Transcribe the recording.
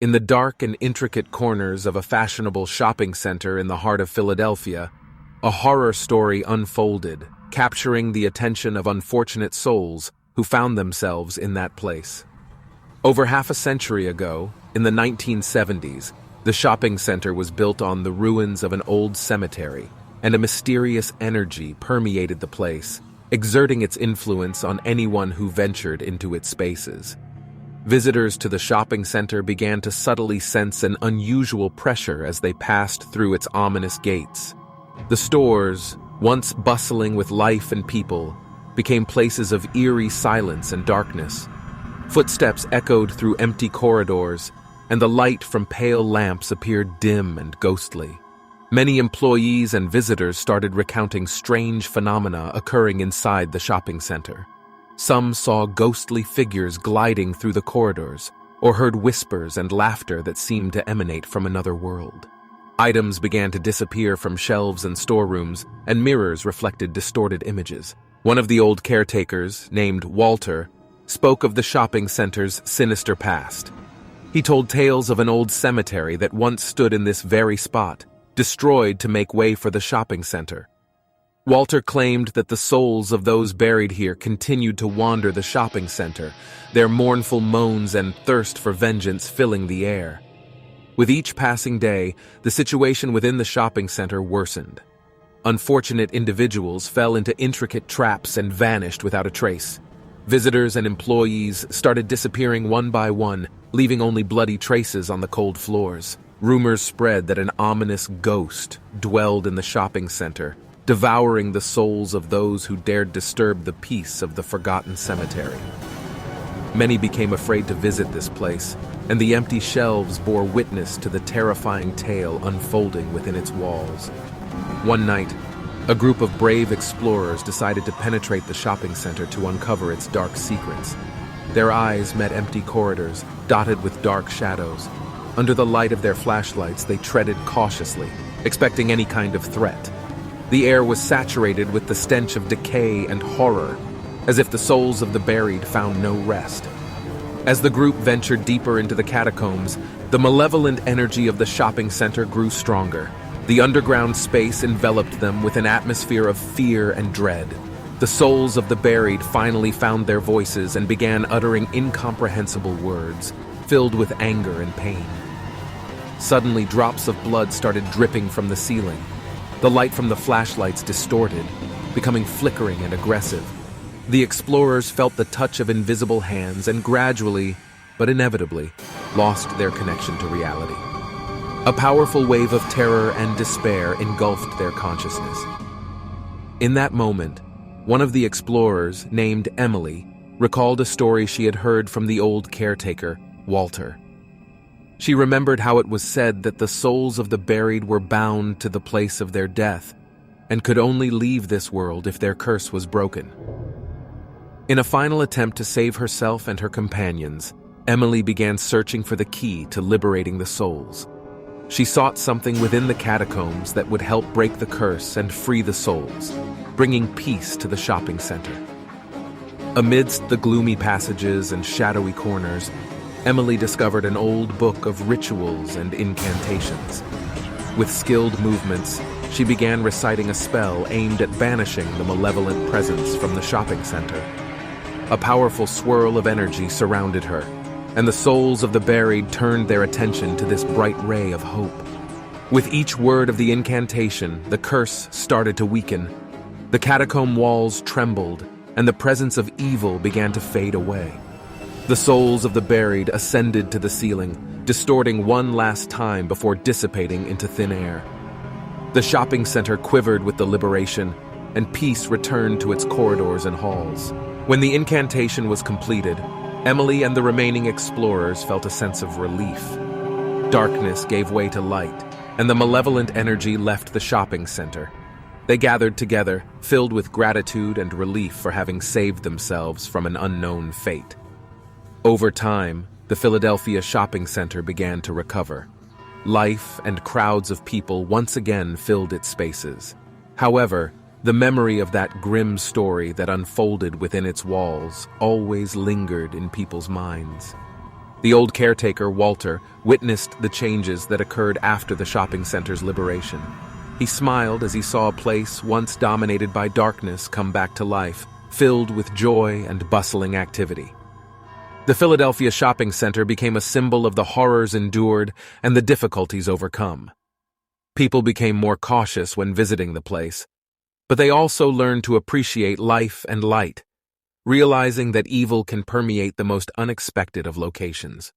In the dark and intricate corners of a fashionable shopping center in the heart of Philadelphia, a horror story unfolded, capturing the attention of unfortunate souls who found themselves in that place. Over half a century ago, in the 1970s, the shopping center was built on the ruins of an old cemetery, and a mysterious energy permeated the place, exerting its influence on anyone who ventured into its spaces. Visitors to the shopping center began to subtly sense an unusual pressure as they passed through its ominous gates. The stores, once bustling with life and people, became places of eerie silence and darkness. Footsteps echoed through empty corridors, and the light from pale lamps appeared dim and ghostly. Many employees and visitors started recounting strange phenomena occurring inside the shopping center. Some saw ghostly figures gliding through the corridors, or heard whispers and laughter that seemed to emanate from another world. Items began to disappear from shelves and storerooms, and mirrors reflected distorted images. One of the old caretakers, named Walter, spoke of the shopping center's sinister past. He told tales of an old cemetery that once stood in this very spot, destroyed to make way for the shopping center. Walter claimed that the souls of those buried here continued to wander the shopping center, their mournful moans and thirst for vengeance filling the air. With each passing day, the situation within the shopping center worsened. Unfortunate individuals fell into intricate traps and vanished without a trace. Visitors and employees started disappearing one by one, leaving only bloody traces on the cold floors. Rumors spread that an ominous ghost dwelled in the shopping center, devouring the souls of those who dared disturb the peace of the forgotten cemetery. Many became afraid to visit this place, and the empty shelves bore witness to the terrifying tale unfolding within its walls. One night, a group of brave explorers decided to penetrate the shopping center to uncover its dark secrets. Their eyes met empty corridors, dotted with dark shadows. Under the light of their flashlights, they treaded cautiously, expecting any kind of threat. The air was saturated with the stench of decay and horror, as if the souls of the buried found no rest. As the group ventured deeper into the catacombs, the malevolent energy of the shopping center grew stronger. The underground space enveloped them with an atmosphere of fear and dread. The souls of the buried finally found their voices and began uttering incomprehensible words, filled with anger and pain. Suddenly, drops of blood started dripping from the ceiling. The light from the flashlights distorted, becoming flickering and aggressive. The explorers felt the touch of invisible hands and gradually, but inevitably, lost their connection to reality. A powerful wave of terror and despair engulfed their consciousness. In that moment, one of the explorers, named Emily, recalled a story she had heard from the old caretaker, Walter. She remembered how it was said that the souls of the buried were bound to the place of their death and could only leave this world if their curse was broken. In a final attempt to save herself and her companions, Emily began searching for the key to liberating the souls. She sought something within the catacombs that would help break the curse and free the souls, bringing peace to the shopping center. Amidst the gloomy passages and shadowy corners, Emily discovered an old book of rituals and incantations. With skilled movements, she began reciting a spell aimed at banishing the malevolent presence from the shopping center. A powerful swirl of energy surrounded her, and the souls of the buried turned their attention to this bright ray of hope. With each word of the incantation, the curse started to weaken. The catacomb walls trembled, and the presence of evil began to fade away. The souls of the buried ascended to the ceiling, distorting one last time before dissipating into thin air. The shopping center quivered with the liberation, and peace returned to its corridors and halls. When the incantation was completed, Emily and the remaining explorers felt a sense of relief. Darkness gave way to light, and the malevolent energy left the shopping center. They gathered together, filled with gratitude and relief for having saved themselves from an unknown fate. Over time, the Philadelphia shopping center began to recover. Life and crowds of people once again filled its spaces. However, the memory of that grim story that unfolded within its walls always lingered in people's minds. The old caretaker, Walter, witnessed the changes that occurred after the shopping center's liberation. He smiled as he saw a place once dominated by darkness come back to life, filled with joy and bustling activity. The Philadelphia shopping center became a symbol of the horrors endured and the difficulties overcome. People became more cautious when visiting the place, but they also learned to appreciate life and light, realizing that evil can permeate the most unexpected of locations.